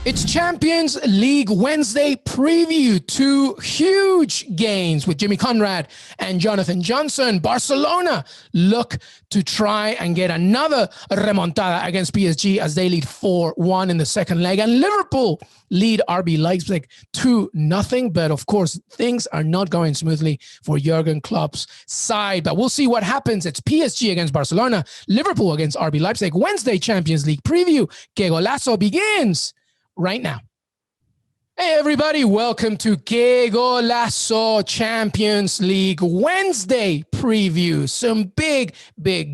It's Champions League Wednesday preview. Two huge games with Jimmy Conrad and Jonathan Johnson. Barcelona look to try and get another remontada against PSG as they lead 4-1 in the second leg. And Liverpool lead RB Leipzig 2-0. But of course, things are not going smoothly for Jurgen Klopp's side. But we'll see what happens. It's PSG against Barcelona, Liverpool against RB Leipzig. Wednesday Champions League preview. Qué Golazo begins right now. Hey everybody, welcome to Qué Golazo Champions League Wednesday preview. Some big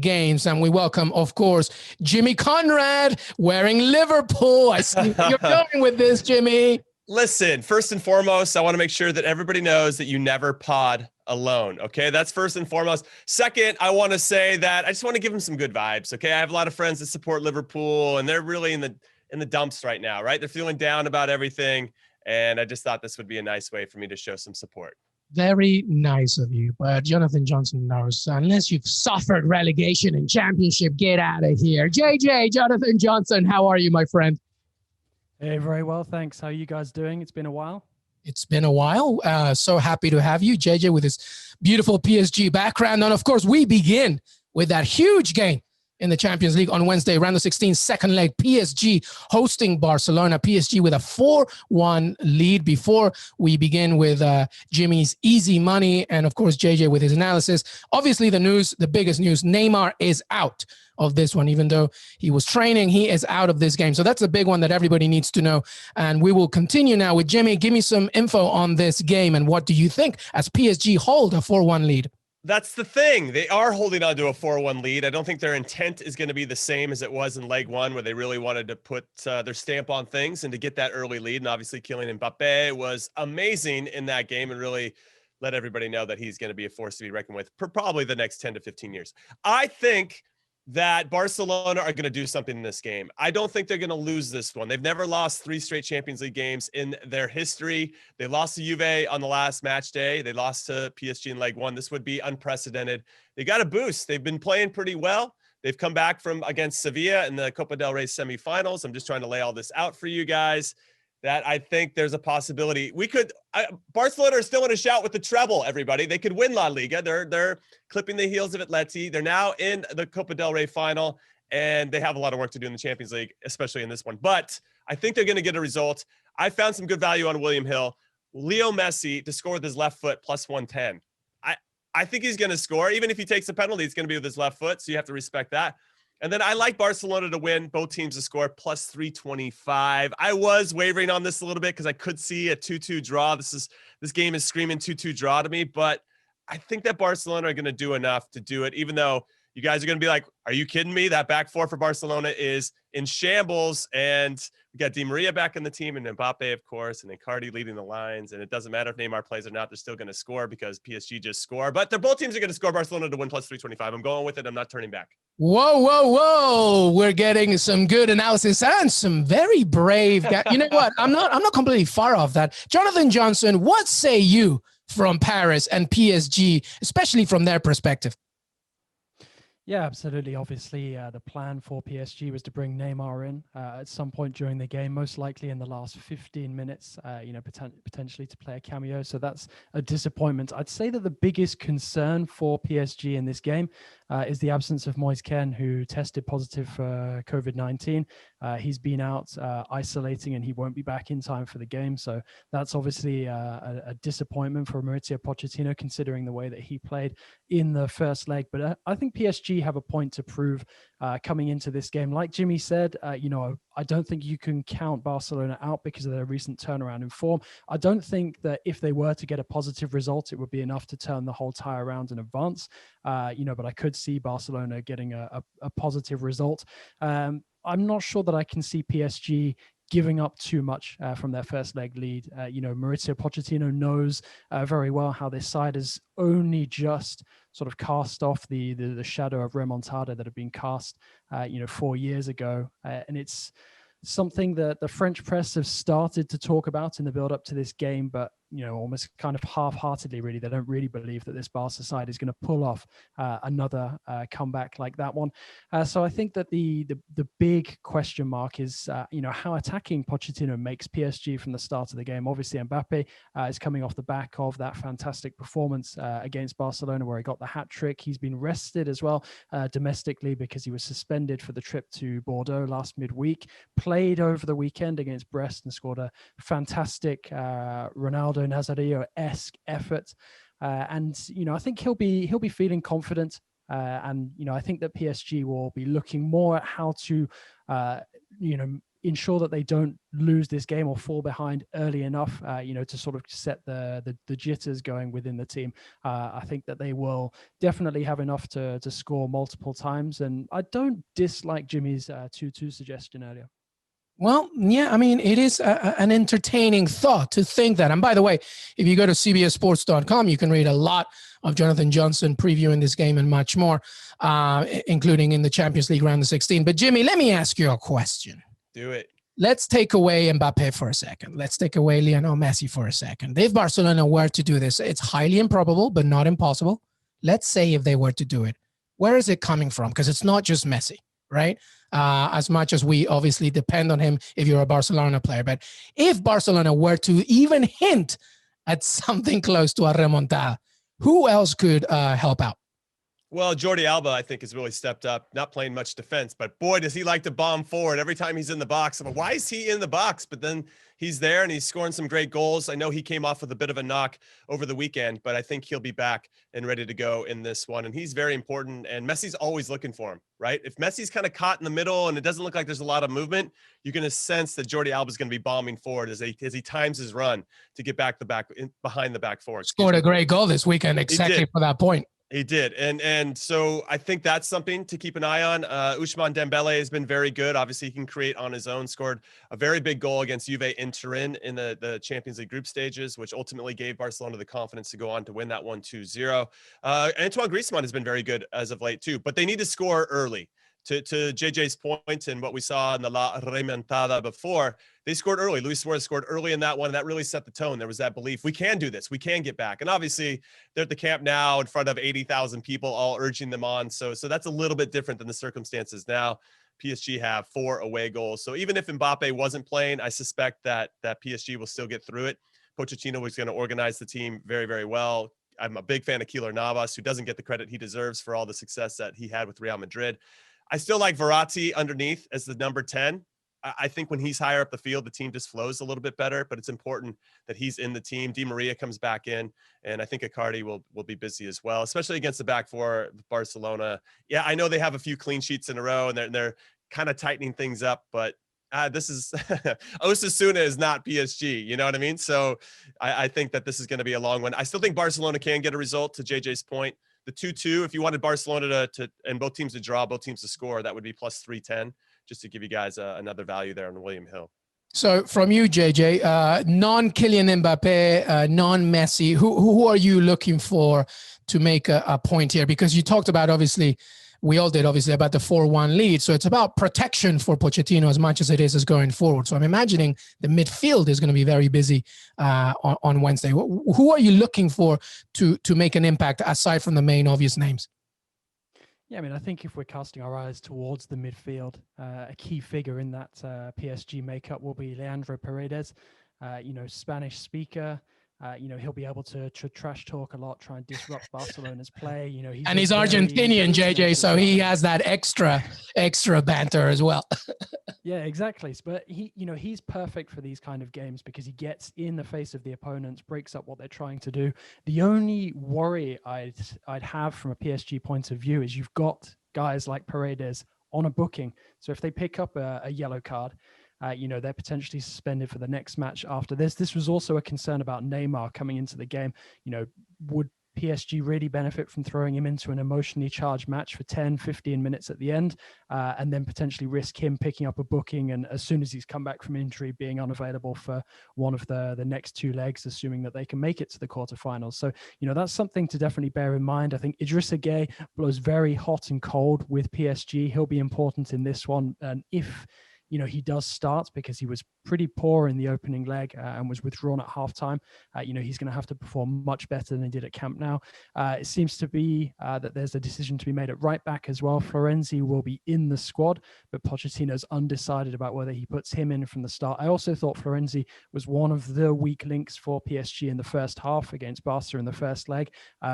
games, and we welcome, of course, Jimmy Conrad wearing Liverpool. I see where you're going with this, Jimmy. Listen, first and foremost, I want to make sure that everybody knows that you never pod alone, okay? That's first and foremost. Second, I want to say that I just want to give them some good vibes, okay? I have a lot of friends that support Liverpool, and they're really in the dumps right now, right? They're feeling down about everything. And I just thought this would be a nice way for me to show some support. Very nice of you. But Jonathan Johnson knows, unless you've suffered relegation and championship, get out of here. JJ, Jonathan Johnson, how are you, my friend? Hey, very well, thanks. How are you guys doing? It's been a while. It's been a while. So happy to have you, JJ, with his beautiful PSG background. And of course, we begin with that huge game in the Champions League on Wednesday, round of 16, second leg, PSG hosting Barcelona. PSG with a 4-1 lead. Before we begin with Jimmy's easy money and, of course, JJ with his analysis, obviously the biggest news, Neymar is out of this one. Even though he was training, he is out of this game. So that's a big one that everybody needs to know. And we will continue now with Jimmy. Give me some info on this game, and what do you think as PSG hold a 4-1 lead? That's the thing. They are holding on to a 4-1 lead. I don't think their intent is going to be the same as it was in leg one, where they really wanted to put their stamp on things and to get that early lead. And obviously, Kylian Mbappe was amazing in that game and really let everybody know that he's going to be a force to be reckoned with for probably the next 10 to 15 years. I think that Barcelona are going to do something in this game. I don't think they're going to lose this one. They've never lost 3 straight Champions League games in their history. They lost to Juve on the last match day. They lost to PSG in leg one. This would be unprecedented. They got a boost. They've been playing pretty well. They've come back from against Sevilla in the Copa del Rey semifinals. I'm just trying to lay all this out for you guys. That I think there's a possibility Barcelona are still in a shout with the treble. Everybody, they could win La Liga. They're clipping the heels of Atleti. They're now in the Copa del Rey final, and they have a lot of work to do in the Champions League, especially in this one. But I think they're going to get a result. I found some good value on William Hill. Leo Messi to score with his left foot plus 110. I think he's going to score. Even if he takes a penalty, it's going to be with his left foot, so you have to respect that. And then I like Barcelona to win, both teams to score, plus 325. I was wavering on this a little bit because I could see a 2-2 draw. This game is screaming 2-2 draw to me, but I think that Barcelona are going to do enough to do it, even though you guys are going to be like, are you kidding me? That back four for Barcelona is in shambles, and we got Di Maria back in the team, and Mbappe, of course, and Icardi leading the lines, and it doesn't matter if Neymar plays or not. They're still going to score because PSG just score, but both teams are going to score. Barcelona to win plus 325. I'm going with it. I'm not turning back. Whoa. We're getting some good analysis and some very brave guys. You know what? I'm not completely far off that. Jonathan Johnson, what say you from Paris and PSG, especially from their perspective? Yeah, absolutely. Obviously, the plan for PSG was to bring Neymar in at some point during the game, most likely in the last 15 minutes, potentially to play a cameo. So that's a disappointment. I'd say that the biggest concern for PSG in this game is the absence of Moise Kean, who tested positive for COVID-19. He's been out isolating, and he won't be back in time for the game. So that's obviously a disappointment for Mauricio Pochettino, considering the way that he played in the first leg. But I think PSG have a point to prove coming into this game. Like Jimmy said, I don't think you can count Barcelona out because of their recent turnaround in form. I don't think that if they were to get a positive result, it would be enough to turn the whole tie around and advance. But I could see Barcelona getting a positive result. I'm not sure that I can see PSG giving up too much from their first leg lead. Mauricio Pochettino knows very well how this side has only just sort of cast off the shadow of remontada that had been cast 4 years ago, and it's something that the French press have started to talk about in the build up to this game, but almost kind of half-heartedly, really. They don't really believe that this Barca side is going to pull off another comeback like that one. So I think that the big question mark is, how attacking Pochettino makes PSG from the start of the game. Obviously, Mbappe is coming off the back of that fantastic performance against Barcelona, where he got the hat trick. He's been rested as well domestically because he was suspended for the trip to Bordeaux last midweek. Played over the weekend against Brest and scored a fantastic Ronaldo Nazario-esque effort. And I think he'll be feeling confident. And I think that PSG will be looking more at how to ensure that they don't lose this game or fall behind early enough, to sort of set the jitters going within the team. I think that they will definitely have enough to score multiple times. And I don't dislike Jimmy's 2-2 suggestion earlier. Well, yeah, I mean, it is an entertaining thought to think that. And by the way, if you go to cbssports.com, you can read a lot of Jonathan Johnson previewing this game and much more, including in the Champions League round of 16. But Jimmy, let me ask you a question. Do it. Let's take away Mbappe for a second. Let's take away Lionel Messi for a second. If Barcelona were to do this, it's highly improbable, but not impossible. Let's say if they were to do it, where is it coming from? Because it's not just Messi, right? As much as we obviously depend on him if you're a Barcelona player. But if Barcelona were to even hint at something close to a remontada, who else could help out? Well, Jordi Alba, I think, has really stepped up, not playing much defense, but boy, does he like to bomb forward every time he's in the box. I'm like, why is he in the box? But then he's there and he's scoring some great goals. I know he came off with a bit of a knock over the weekend, but I think he'll be back and ready to go in this one. And he's very important. And Messi's always looking for him, right? If Messi's kind of caught in the middle and it doesn't look like there's a lot of movement, you're going to sense that Jordi Alba is going to be bombing forward as he times his run to get behind the back four. Scored a great goal this weekend exactly for that point. He did. And so I think that's something to keep an eye on. Ousmane Dembele has been very good. Obviously, he can create on his own, scored a very big goal against Juve in Turin in the Champions League group stages, which ultimately gave Barcelona the confidence to go on to win that 1-2-0. Antoine Griezmann has been very good as of late too, but they need to score early. To JJ's point and what we saw in the La Remontada before, they scored early. Luis Suarez scored early in that one, and that really set the tone. There was that belief, we can do this, we can get back. And obviously, they're at the camp now in front of 80,000 people, all urging them on. So that's a little bit different than the circumstances now. PSG have 4 away goals. So even if Mbappe wasn't playing, I suspect that PSG will still get through it. Pochettino was going to organize the team very, very well. I'm a big fan of Keylor Navas, who doesn't get the credit he deserves for all the success that he had with Real Madrid. I still like Verratti underneath as the number 10. I think when he's higher up the field, the team just flows a little bit better, but it's important that he's in the team. Di Maria comes back in, and I think Icardi will be busy as well, especially against the back four of Barcelona. Yeah, I know they have a few clean sheets in a row, and they're kind of tightening things up, but this is Osasuna is not PSG, you know what I mean? So I think that this is going to be a long one. I still think Barcelona can get a result, to JJ's point. The 2-2, if you wanted Barcelona to and both teams to draw, both teams to score, that would be plus 310, just to give you guys another value there on William Hill. So from you, JJ, non-Kylian Mbappe, non-Messi, who are you looking for to make a point here? Because you talked about, obviously, we all did, obviously, about the 4-1 lead. So it's about protection for Pochettino as much as it is going forward. So I'm imagining the midfield is going to be very busy on Wednesday. Who are you looking for to make an impact aside from the main obvious names? Yeah, I mean, I think if we're casting our eyes towards the midfield, a key figure in that PSG makeup will be Leandro Paredes, Spanish speaker. He'll be able to trash talk a lot, try and disrupt Barcelona's play. He's Argentinian, JJ, so he has that extra banter as well. Yeah, exactly. But he's perfect for these kind of games because he gets in the face of the opponents, breaks up what they're trying to do. The only worry I'd have from a PSG point of view is you've got guys like Paredes on a booking. So if they pick up a yellow card, they're potentially suspended for the next match after this. This was also a concern about Neymar coming into the game. Would PSG really benefit from throwing him into an emotionally charged match for 10, 15 minutes at the end, and then potentially risk him picking up a booking and as soon as he's come back from injury being unavailable for one of the next 2 legs, assuming that they can make it to the quarterfinals. So, that's something to definitely bear in mind. I think Idrissa Gueye blows very hot and cold with PSG. He'll be important in this one. And if he does start because he was pretty poor in the opening leg and was withdrawn at halftime. He's going to have to perform much better than he did at Camp Nou. It seems to be that there's a decision to be made at right back as well. Florenzi will be in the squad, but Pochettino's undecided about whether he puts him in from the start. I also thought Florenzi was one of the weak links for PSG in the first half against Barca in the first leg.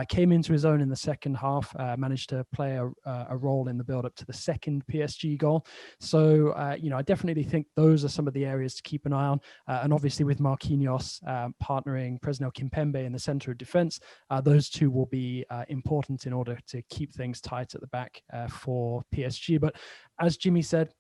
Came into his own in the second half, managed to play a role in the build-up to the second PSG goal. So, I definitely think those are some of the areas to keep an eye on. And obviously with Marquinhos partnering Presnel Kimpembe in the center of defense, those two will be important in order to keep things tight at the back for PSG. But as Jimmy said,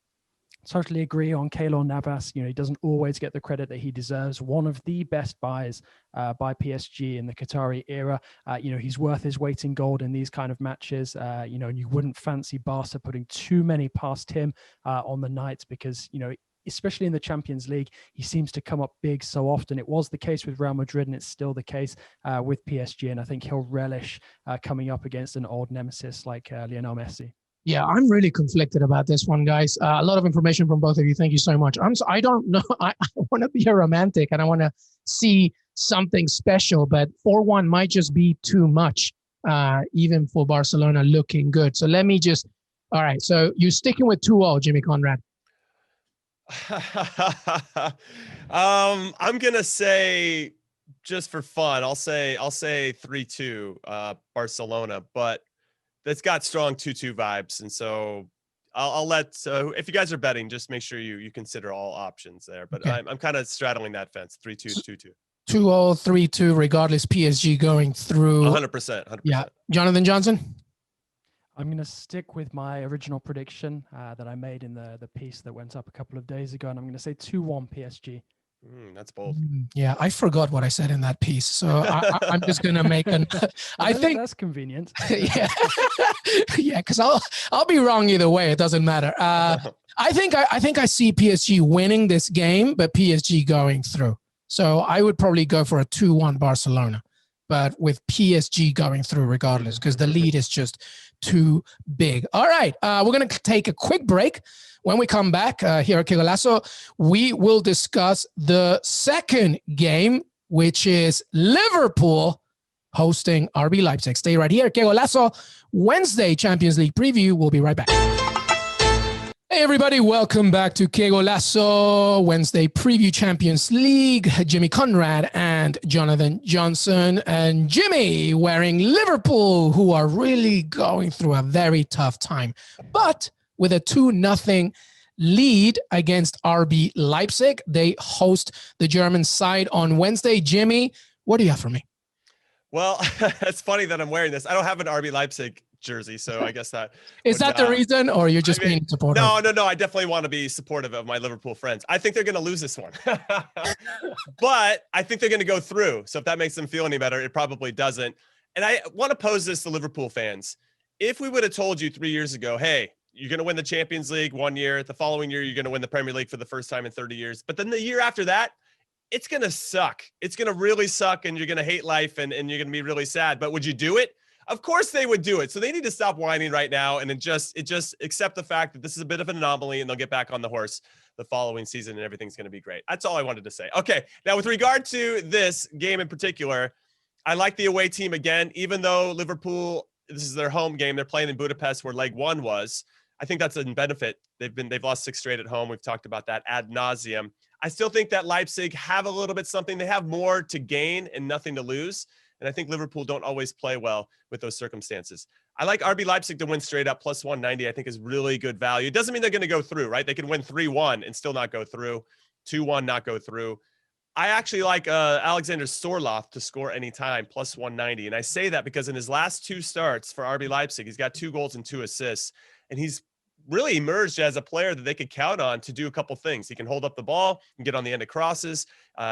totally agree on Keylor Navas. He doesn't always get the credit that he deserves. One of the best buys by PSG in the Qatari era. He's worth his weight in gold in these kind of matches. And you wouldn't fancy Barca putting too many past him on the night because, especially in the Champions League, he seems to come up big so often. It was the case with Real Madrid, and it's still the case with PSG. And I think he'll relish coming up against an old nemesis like Lionel Messi. Yeah, I'm really conflicted about this one, guys. A lot of information from both of you. Thank you so much. I don't know. I want to be a romantic and I want to see something special, but 4-1 might just be too much, even for Barcelona looking good. So all right. So you're sticking with 2-0, Jimmy Conrad. I'm going to say, just for fun, I'll say 3-2 Barcelona, but that's got strong 2-2 vibes. And so I'll let, if you guys are betting, just make sure you consider all options there. But okay. I'm kind of straddling that fence, 3-2, 2-2. 2-0, 3-2, regardless, PSG going through. 100%. Yeah. Jonathan Johnson? I'm going to stick with my original prediction that I made in the piece that went up a couple of days ago. And I'm going to say 2-1 PSG. That's bold. Yeah, I forgot what I said in that piece, so I'm just gonna make an. I think that's convenient. Yeah, yeah, because I'll be wrong either way. It doesn't matter. I think I see PSG winning this game, but PSG going through. So I would probably go for a 2-1 Barcelona, but with PSG going through regardless, because the lead is just too big. All right, we're gonna take a quick break. When we come back here at Qué Golazo, we will discuss the second game, which is Liverpool hosting RB Leipzig. Stay right here. Qué Golazo, Wednesday Champions League preview. We'll be right back. Hey, everybody. Welcome back to Qué Golazo, Wednesday preview Champions League. Jimmy Conrad and Jonathan Johnson. And Jimmy wearing Liverpool, who are really going through a very tough time. But with a 2-0 lead against RB Leipzig. They host the German side on Wednesday. Jimmy, what do you have for me? Well, it's funny that I'm wearing this. I don't have an RB Leipzig jersey, so I guess that is that the reason, or you're just being supportive? No. I definitely want to be supportive of my Liverpool friends. I think they're going to lose this one, but I think they're going to go through. So if that makes them feel any better, it probably doesn't. And I want to pose this to Liverpool fans. If we would have told you 3 years ago, hey, you're going to win the Champions League 1 year. The following year, you're going to win the Premier League for the first time in 30 years. But then the year after that, it's going to suck. It's going to really suck, and you're going to hate life, and you're going to be really sad. But would you do it? Of course they would do it. So they need to stop whining right now and just accept the fact that this is a bit of an anomaly, and they'll get back on the horse the following season, and everything's going to be great. That's all I wanted to say. Okay, now with regard to this game in particular, I like the away team again, even though Liverpool, this is their home game. They're playing in Budapest where leg one was. I think that's a benefit. They've lost 6 straight at home. We've talked about that ad nauseum. I still think that Leipzig have a little bit something. They have more to gain and nothing to lose. And I think Liverpool don't always play well with those circumstances. I like RB Leipzig to win straight up. Plus 190, I think, is really good value. It doesn't mean they're going to go through, right? They can win 3-1 and still not go through. 2-1, not go through. I actually like Alexander Sorloth to score anytime, plus 190. And I say that because in his last 2 starts for RB Leipzig, he's got 2 goals and 2 assists. And he's really emerged as a player that they could count on to do a couple things. He can hold up the ball and get on the end of crosses.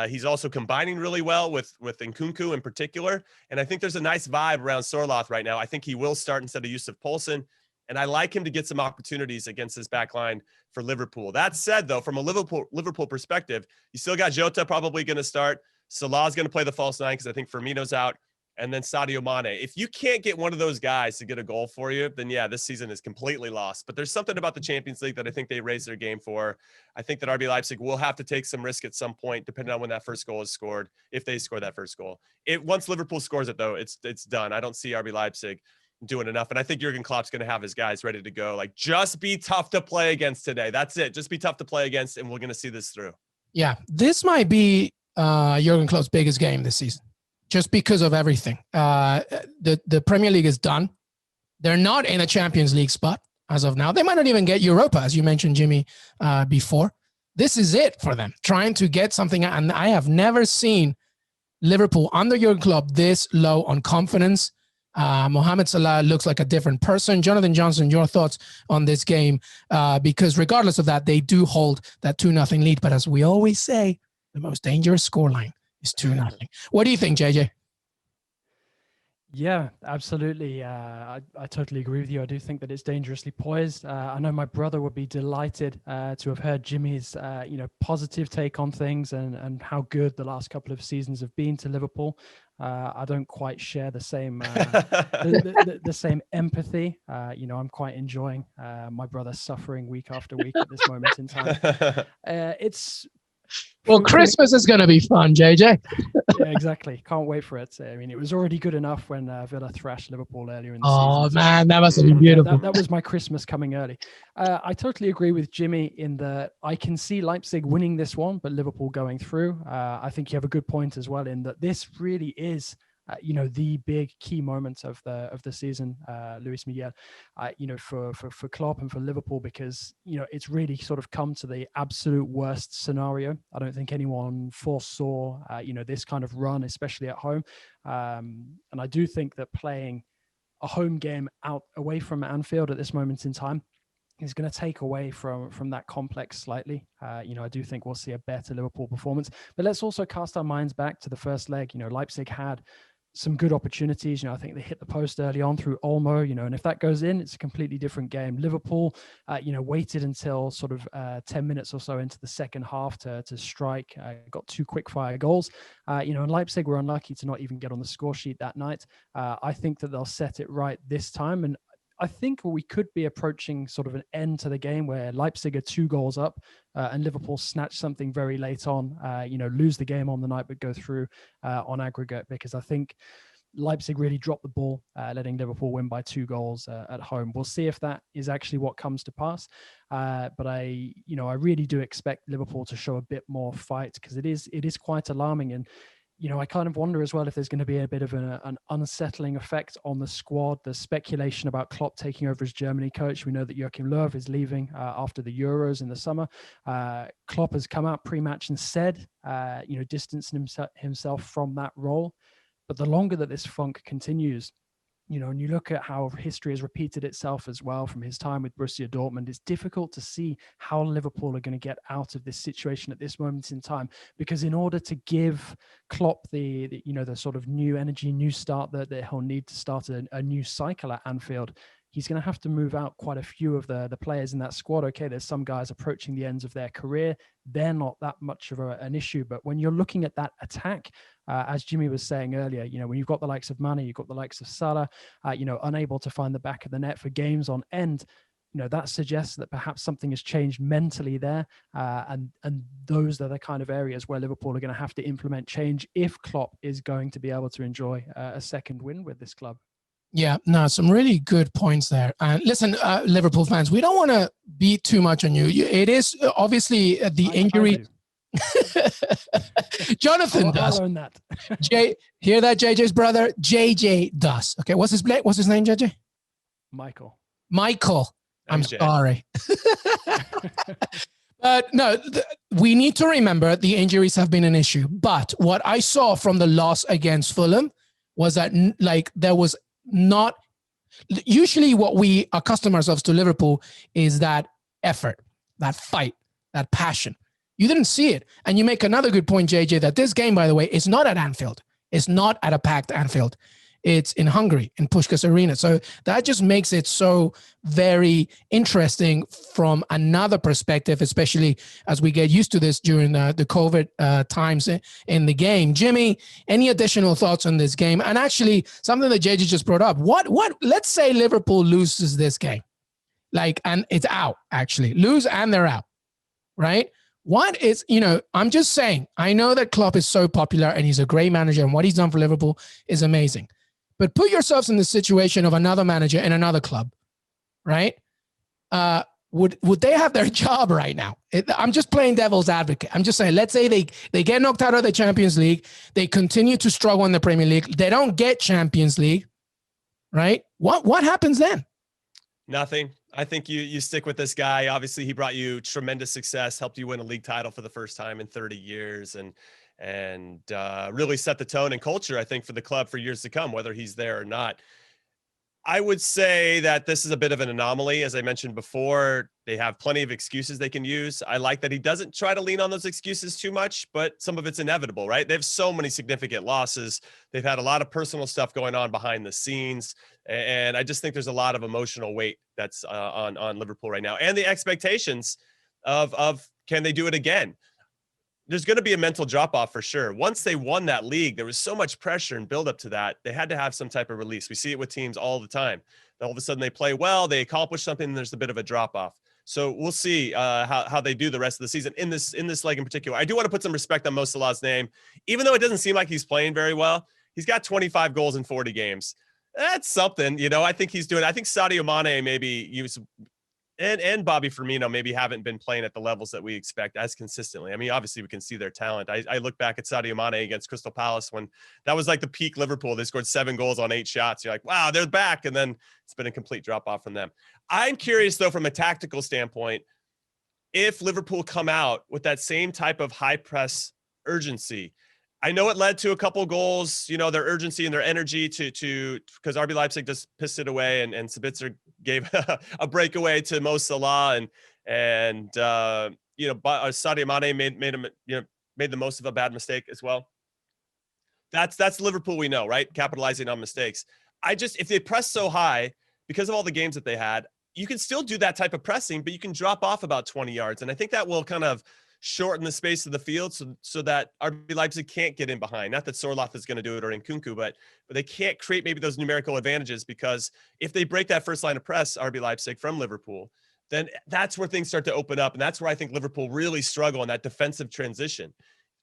He's also combining really well with Nkunku in particular. And I think there's a nice vibe around Sorloth right now. I think he will start instead of Yusuf Poulsen. And I like him to get some opportunities against this back line for Liverpool. That said, though, from a Liverpool perspective, you still got Jota probably going to start. Salah's going to play the false 9 because I think Firmino's out. and then Sadio Mane. If you can't get one of those guys to get a goal for you, then yeah, this season is completely lost. But there's something about the Champions League that I think they raised their game for. I think that RB Leipzig will have to take some risk at some point, depending on when that first goal is scored, if they score that first goal. Once Liverpool scores it, though, it's done. I don't see RB Leipzig doing enough. And I think Jurgen Klopp's going to have his guys ready to go. Like, just be tough to play against today. That's it. Just be tough to play against, and we're going to see this through. Yeah, this might be Jurgen Klopp's biggest game this season, just because of everything. The Premier League is done. They're not in a Champions League spot as of now. They might not even get Europa, as you mentioned, Jimmy, before. This is it for them, trying to get something. And I have never seen Liverpool under Jurgen Klopp this low on confidence. Mohamed Salah looks like a different person. Jonathan Johnson, your thoughts on this game? Because regardless of that, they do hold that 2-0 lead. But as we always say, the most dangerous scoreline is 2-0. What do you think, JJ? Yeah, absolutely. I totally agree with you. I do think that it's dangerously poised. I know my brother would be delighted to have heard Jimmy's, positive take on things and how good the last couple of seasons have been to Liverpool. I don't quite share the same the same empathy. I'm quite enjoying my brother suffering week after week at this moment in time. Christmas is going to be fun, JJ. Yeah, exactly. Can't wait for it. I mean, it was already good enough when Villa thrashed Liverpool earlier in the season. Oh, man, that must have been beautiful. That was my Christmas coming early. I totally agree with Jimmy in that I can see Leipzig winning this one, but Liverpool going through. I think you have a good point as well in that this really is the big key moments of the season, Luis Miguel, for Klopp and for Liverpool, because, it's really sort of come to the absolute worst scenario. I don't think anyone foresaw, this kind of run, especially at home. And I do think that playing a home game away from Anfield at this moment in time is going to take away from that complex slightly. I do think we'll see a better Liverpool performance. But let's also cast our minds back to the first leg. Leipzig had some good opportunities. I think they hit the post early on through Olmo, and if that goes in, it's a completely different game. Liverpool, waited until sort of 10 minutes or so into the second half to strike, got 2 quick fire goals. And Leipzig were unlucky to not even get on the score sheet that night. I think that they'll set it right this time. And I think we could be approaching sort of an end to the game where Leipzig are 2 goals up and Liverpool snatch something very late on, lose the game on the night, but go through on aggregate, because I think Leipzig really dropped the ball, letting Liverpool win by 2 goals at home. We'll see if that is actually what comes to pass. But I really do expect Liverpool to show a bit more fight, because it is quite alarming. And I kind of wonder as well if there's going to be a bit of an unsettling effect on the squad. There's speculation about Klopp taking over as Germany coach. We know that Joachim Löw is leaving after the Euros in the summer. Klopp has come out pre-match and said, distancing himself from that role. But the longer that this funk continues, and you look at how history has repeated itself as well from his time with Borussia Dortmund, it's difficult to see how Liverpool are going to get out of this situation at this moment in time, because in order to give Klopp the sort of new energy, new start that he'll need to start a new cycle at Anfield, he's going to have to move out quite a few of the players in that squad. Okay, there's some guys approaching the ends of their career. They're not that much of an issue. But when you're looking at that attack, as Jimmy was saying earlier, when you've got the likes of Mane, you've got the likes of Salah, unable to find the back of the net for games on end, that suggests that perhaps something has changed mentally there. And those are the kind of areas where Liverpool are going to have to implement change if Klopp is going to be able to enjoy a second win with this club. Yeah, no, some really good points there. And listen, Liverpool fans, we don't want to beat too much on you. It is obviously the injury. Jonathan does. I'll own that. Hear that, JJ's brother? JJ does. Okay, what's his name, JJ? Michael. I'm sorry. But no, we need to remember the injuries have been an issue. But what I saw from the loss against Fulham was that there was not usually what we accustom ourselves to Liverpool is that effort, that fight, that passion. You didn't see it. And you make another good point, JJ, that this game, by the way, is not at Anfield. It's not at a packed Anfield. it's in Hungary, in Puskás Arena. So that just makes it so very interesting from another perspective, especially as we get used to this during the COVID times in the game. Jimmy, any additional thoughts on this game? And actually, something that JJ just brought up. Let's say Liverpool loses this game, and it's out, actually. Lose and they're out, right? What is, I'm just saying, I know that Klopp is so popular and he's a great manager and what he's done for Liverpool is amazing. But put yourselves in the situation of another manager in another club, right? Would they have their job right now? I'm just playing devil's advocate. I'm just saying, let's say they get knocked out of the Champions League. They continue to struggle in the Premier League. They don't get Champions League, right? What happens then? Nothing. I think you stick with this guy. Obviously, he brought you tremendous success, helped you win a league title for the first time in 30 years, and really set the tone and culture, I think, for the club for years to come, whether he's there or not. I would say that this is a bit of an anomaly. As I mentioned before, they have plenty of excuses they can use. I like that he doesn't try to lean on those excuses too much, but some of it's inevitable, right? They have so many significant losses. They've had a lot of personal stuff going on behind the scenes. And I just think there's a lot of emotional weight that's on Liverpool right now. And the expectations of can they do it again? There's going to be a mental drop off for sure. Once they won that league, there was so much pressure and build up to that. They had to have some type of release. We see it with teams all the time. All of a sudden they play well, they accomplish something, and there's a bit of a drop off. So we'll see how they do the rest of the season in this leg in particular. I do want to put some respect on Mo Salah's name, even though it doesn't seem like he's playing very well. He's got 25 goals in 40 games. That's something, I think he's doing. I think Sadio Mane maybe and Bobby Firmino maybe haven't been playing at the levels that we expect as consistently. I mean, obviously we can see their talent. I look back at Sadio Mane against Crystal Palace when that was like the peak Liverpool. They scored 7 goals on 8 shots. You're like, wow, they're back. And then it's been a complete drop off from them. I'm curious though, from a tactical standpoint, if Liverpool come out with that same type of high press urgency. I know it led to a couple goals, their urgency and their energy because RB Leipzig just pissed it away and Sabitzer gave a breakaway to Mo Salah and Sadio Mane made the most of a bad mistake as well. That's Liverpool we know, right? Capitalizing on mistakes. If they press so high because of all the games that they had, you can still do that type of pressing, but you can drop off about 20 yards. And I think that will kind of shorten the space of the field so that RB Leipzig can't get in behind. Not that Sorloth is going to do it or Nkunku, but they can't create maybe those numerical advantages, because if they break that first line of press, RB Leipzig from Liverpool, then that's where things start to open up. And that's where I think Liverpool really struggle in that defensive transition.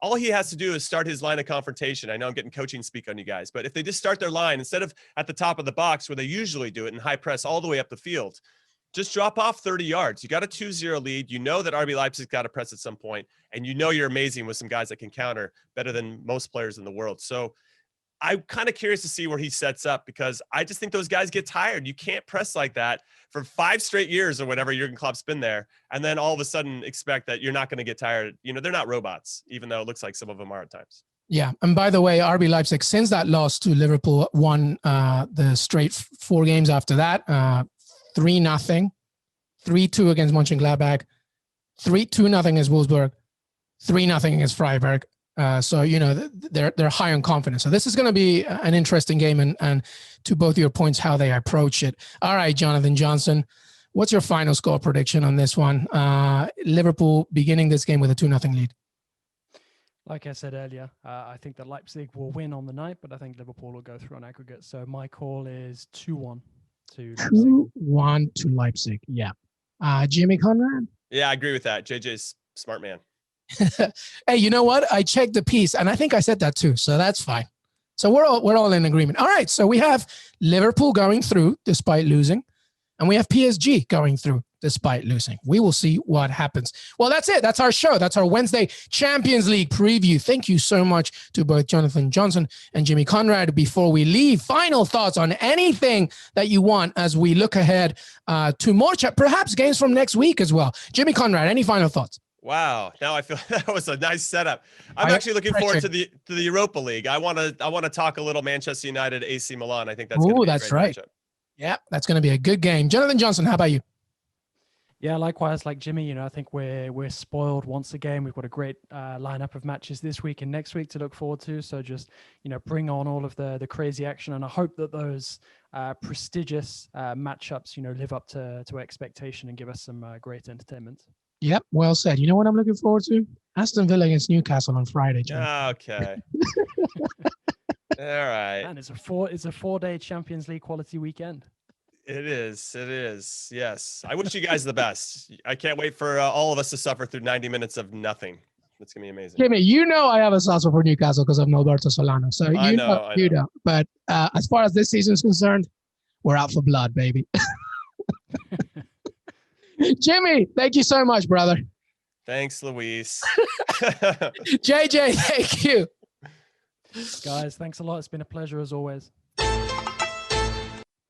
All he has to do is start his line of confrontation. I know I'm getting coaching speak on you guys, but if they just start their line instead of at the top of the box where they usually do it and high press all the way up the field, just drop off 30 yards. You got a 2-0 lead. You know that RB Leipzig's got to press at some point, and you're amazing with some guys that can counter better than most players in the world. So I'm kind of curious to see where he sets up, because I just think those guys get tired. You can't press like that for 5 straight years or whatever Jurgen Klopp's been there, and then all of a sudden expect that you're not going to get tired. They're not robots, even though it looks like some of them are at times. Yeah. And by the way, RB Leipzig, since that loss to Liverpool, won the straight 4 games after that. 3-0, 3-2 against Mönchengladbach, 3-2-0 against Wolfsburg, 3-0 against Freiburg. So, they're high on confidence. So this is going to be an interesting game, and to both your points, how they approach it. All right, Jonathan Johnson, what's your final score prediction on this one? Liverpool beginning this game with a 2-0 lead. Like I said earlier, I think that Leipzig will win on the night, but I think Liverpool will go through on aggregate. So my call is 2-1 to Leipzig. 2-1 to Leipzig. Yeah. Jimmy Conrad? Yeah, I agree with that. JJ's smart man. Hey, you know what? I checked the piece, and I think I said that too, so that's fine. So we're all in agreement. All right, so we have Liverpool going through despite losing, and we have PSG going through despite losing. We will see what happens. Well, that's it. That's our show. That's our Wednesday Champions League preview. Thank you so much to both Jonathan Johnson and Jimmy Conrad. Before we leave, final thoughts on anything that you want as we look ahead to more, perhaps games from next week as well. Jimmy Conrad, any final thoughts? Wow. Now I feel that was a nice setup. I'm actually looking forward to the Europa League. I want to talk a little Manchester United, AC Milan. I think that's going to be a great matchup. Yeah, that's going to be a good game. Jonathan Johnson, how about you? Yeah, likewise, like Jimmy, I think we're spoiled once again. We've got a great lineup of matches this week and next week to look forward to. So just, bring on all of the crazy action. And I hope that those prestigious matchups, live up to expectation and give us some great entertainment. Yep, well said. You know what I'm looking forward to? Aston Villa against Newcastle on Friday, Jim. Okay. All right. And it's a 4-day Champions League quality weekend. It is. Yes. I wish you guys the best. I can't wait for all of us to suffer through 90 minutes of nothing. It's going to be amazing. Jimmy, I have a soft spot for Newcastle because of Norberto Solano. So I know. But as far as this season is concerned, we're out for blood, baby. Jimmy, thank you so much, brother. Thanks, Luis. JJ, thank you. Guys, thanks a lot. It's been a pleasure as always.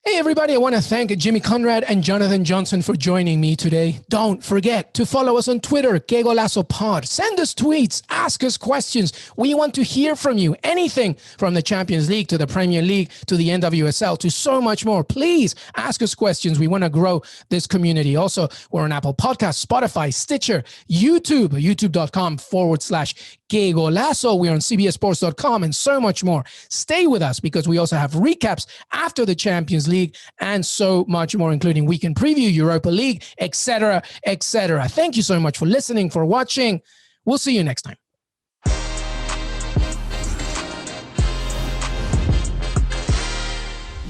Hey, everybody. I want to thank Jimmy Conrad and Jonathan Johnson for joining me today. Don't forget to follow us on Twitter, Qué Golazo Pod. Send us tweets, ask us questions. We want to hear from you. Anything from the Champions League to the Premier League to the NWSL to so much more. Please ask us questions. We want to grow this community. Also, we're on Apple Podcasts, Spotify, Stitcher, YouTube, youtube.com/Qué Golazo. We're on cbsports.com and so much more. Stay with us because we also have recaps after the Champions League and so much more, including weekend preview, Europa League, etc., etc. Thank you so much for listening, for watching. We'll see you next time.